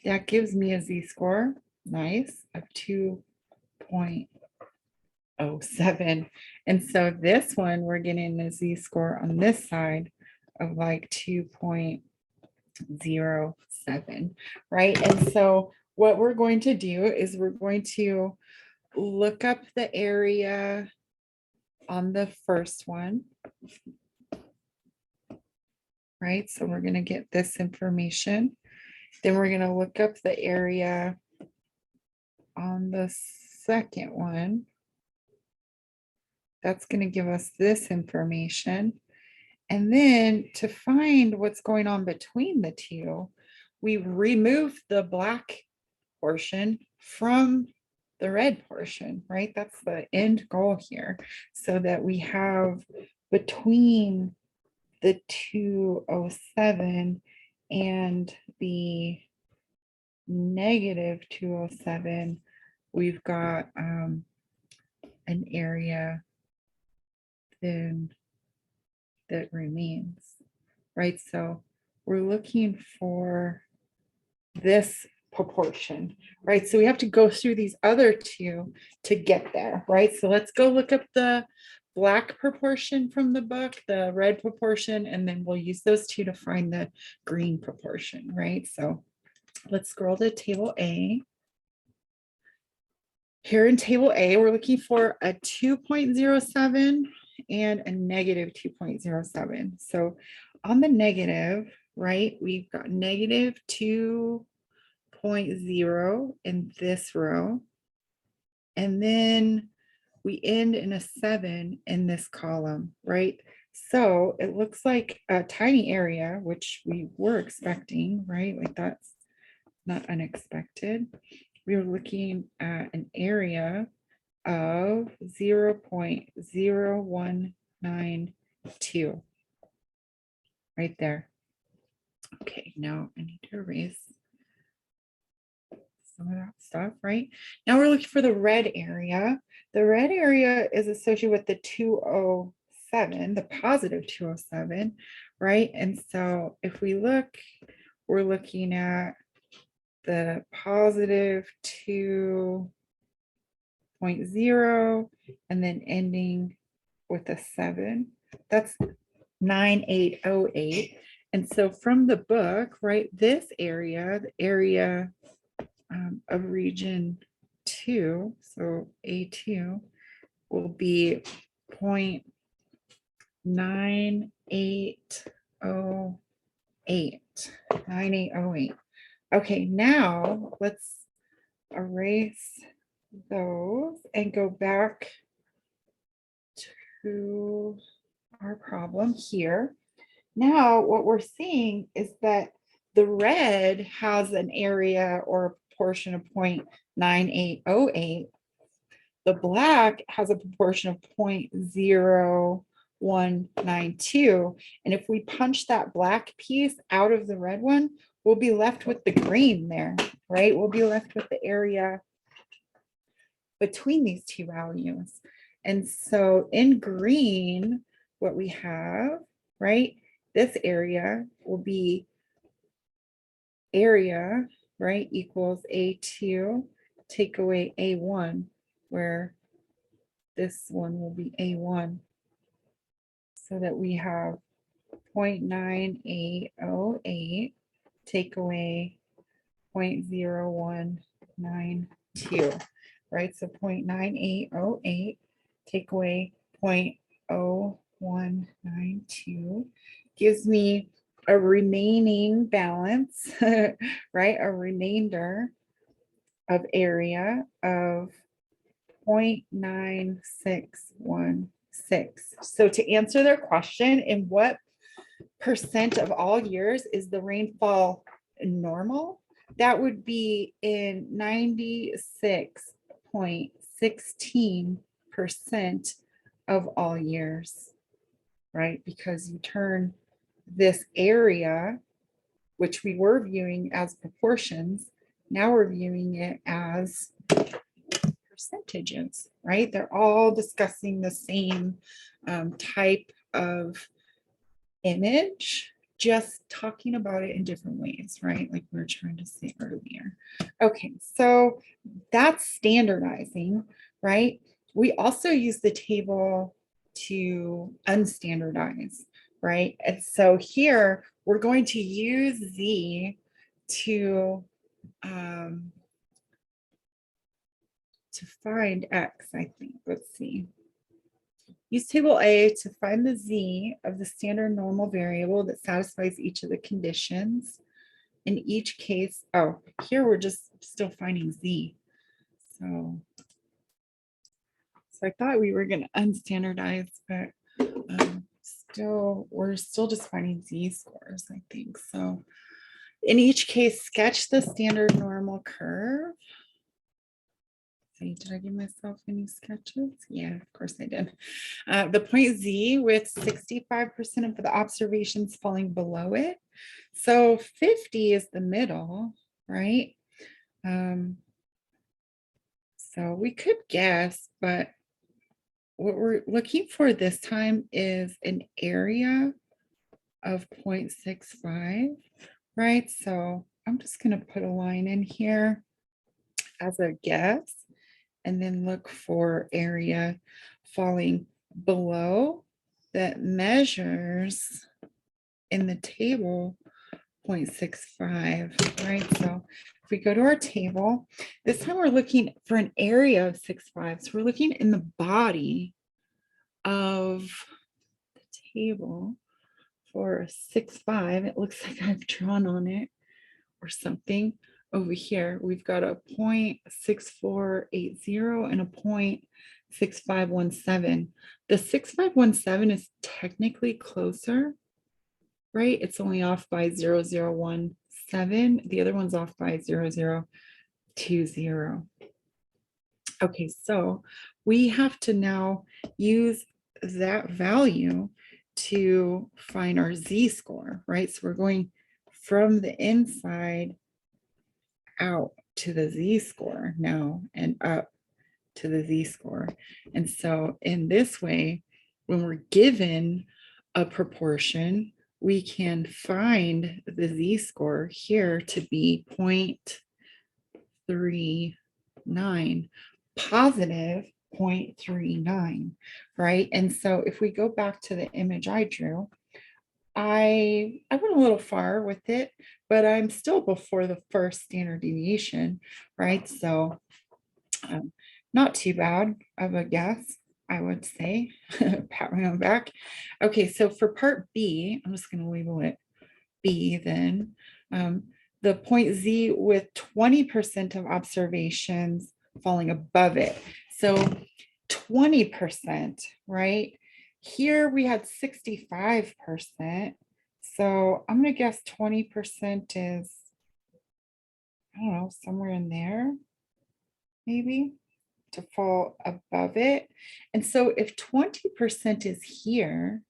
That gives me a z-score, nice, of 2.07. And so this one, we're getting a z-score on this side of like 2.07, right? And so what we're going to do is we're going to look up the area on the first one, right? So we're going to get this information. Then we're going to look up the area on the second one. That's going to give us this information. And then to find what's going on between the two, we remove the black portion from the red portion, right? That's the end goal here, so that we have between the 207 and the negative 207, we've got an area then that remains, right? So we're looking for this proportion, right? So we have to go through these other two to get there, right? So let's go look up the black proportion from the book, the red proportion, and then we'll use those two to find the green proportion, right? So let's scroll to table A. Here in table A, we're looking for a 2.07 and a negative 2.07. So on the negative, right, we've got negative 2.0 in this row. And then we end in a 7 in this column, right? So it looks like a tiny area, which we were expecting, right? Like that's not unexpected. We were looking at an area of 0.0192 right there. Okay, now I need to erase some of that stuff, right? Now we're looking for the red area. The red area is associated with the 207, the positive 207, right? And so if we look, we're looking at the positive 2.0 and then ending with a 7. That's 9808. And so from the book, right, this area, the area of region 2, so A2, will be 0.9808. 9808. Okay, now let's erase those and go back to our problem here. Now what we're seeing is that the red has an area or a proportion of 0.9808. The black has a proportion of 0.0192. And if we punch that black piece out of the red one, we'll be left with the green there, right? We'll be left with the area between these two values. And so in green, what we have, right, this area will be area, right, equals A2, take away A1, where this one will be A1. So that we have 0.9808, take away 0.0192, right? So 0.9808, take away 0.0192 gives me a remaining balance, right? A remainder of area of 0.9616. So to answer their question, in what percent of all years is the rainfall normal? That would be in 96 0.16% of all years, right? Because you turn this area, which we were viewing as proportions, now we're viewing it as percentages, right? They're all discussing the same type of image, just talking about it in different ways, right? Like we were trying to say earlier. Okay, so that's standardizing, right? We also use the table to unstandardize, right? And so here we're going to use Z to find X, I think. Let's see. Use table A to find the Z of the standard normal variable that satisfies each of the conditions. In each case, oh, here we're just still finding Z. So I thought we were going to unstandardize, but we're still just finding Z scores, I think. So in each case, sketch the standard normal curve. Did I give myself any sketches? Yeah, of course I did. The point Z with 65% of the observations falling below it. So 50 is the middle, right? So we could guess, but what we're looking for this time is an area of 0.65, right? So I'm just going to put a line in here as a guess, and then look for area falling below that measures in the table 0.65, right? So if we go to our table, this time we're looking for an area of 6.5. So we're looking in the body of the table for 6.5. It looks like I've drawn on it or something. Over here, we've got a 0.6480 and a 0.6517. The 6517 is technically closer, right? It's only off by 0.0017. The other one's off by 0.0020. Okay, so we have to now use that value to find our Z-score, right? So we're going from the inside out to the Z-score now and up to the Z-score. And so in this way, when we're given a proportion, we can find the Z-score here to be 0.39, positive 0.39, right? And so if we go back to the image I drew, I went a little far with it, but I'm still before the first standard deviation, right? So not too bad of a guess, I would say. Pat my own back. Okay, so for part B, I'm just going to label it B then. The point Z with 20% of observations falling above it. So 20%, right? Here we had 65%. So I'm going to guess 20% is, I don't know, somewhere in there, maybe, to fall above it. And so if 20% is here,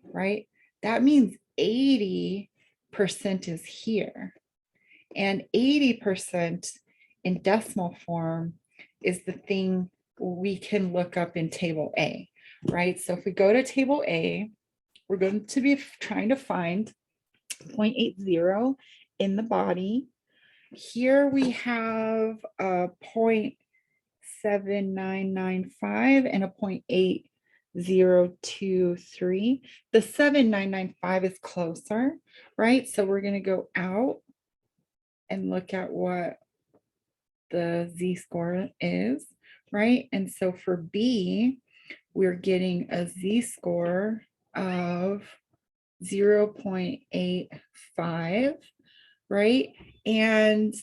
right, that means 80% is here. And 80% in decimal form is the thing we can look up in table A, right? So if we go to table A, we're going to be trying to find 0.80 in the body. Here we have a 0.7995 and a 0.8023. The 7995 is closer, right? So we're going to go out and look at what the Z-score is, right? And so for B, we're getting a Z-score of 0.85, right? And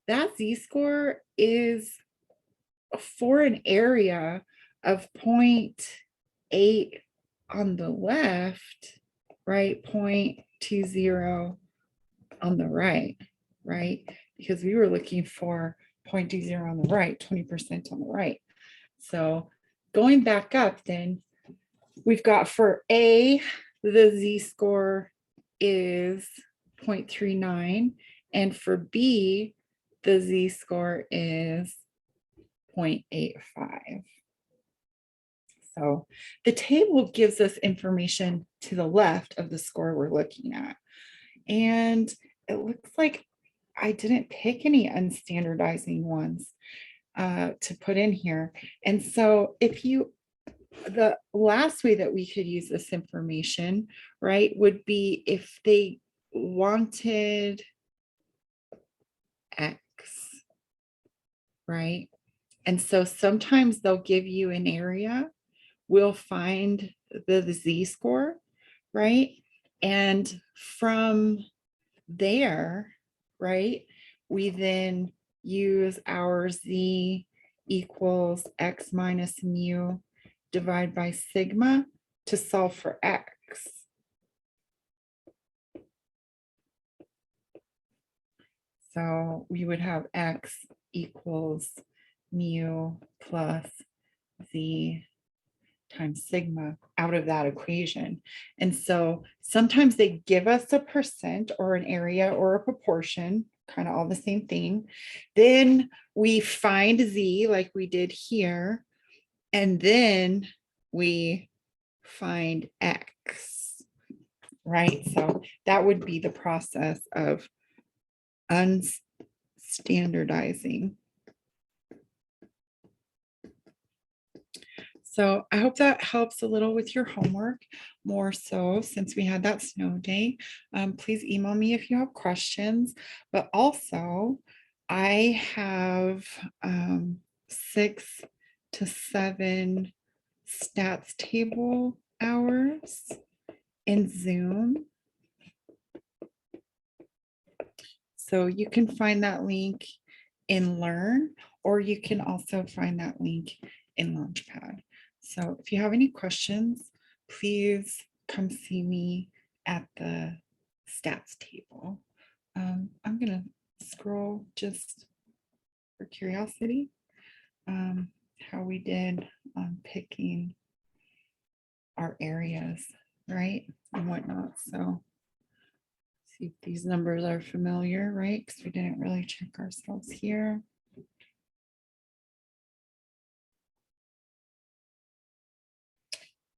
that Z-score is for an area of 0.8 on the left, right? 0.20 on the right, right? Because we were looking for 0.20 on the right, 20% on the right. So going back up, then we've got for A, the z-score is 0.39, and for B, the z-score is 0.85. So the table gives us information to the left of the score we're looking at. And it looks like I didn't pick any unstandardizing ones to put in here. And so the last way that we could use this information, right, would be if they wanted X, right? And so sometimes they'll give you an area, we'll find the z-score, right? And from there, right, we then use our z equals x minus mu divide by sigma to solve for x. So we would have x equals mu plus z times sigma out of that equation. And so sometimes they give us a percent or an area or a proportion, kind of all the same thing. Then we find z like we did here, and then we find x, right? So that would be the process of unstandardizing. So I hope that helps a little with your homework, more so since we had that snow day. Please email me if you have questions, but also I have 6 to 7 stats table hours in Zoom. So you can find that link in Learn, or you can also find that link in Launchpad. So if you have any questions, please come see me at the stats table. I'm gonna scroll just for curiosity, how we did on picking our areas, right, and whatnot. So see if these numbers are familiar, right? Because we didn't really check ourselves here.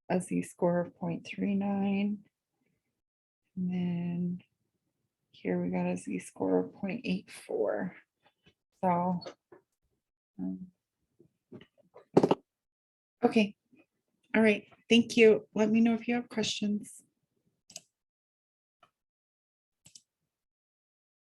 A z-score of 0.39. And then here we got a z-score of 0.84. So, okay. All right. Thank you. Let me know if you have questions.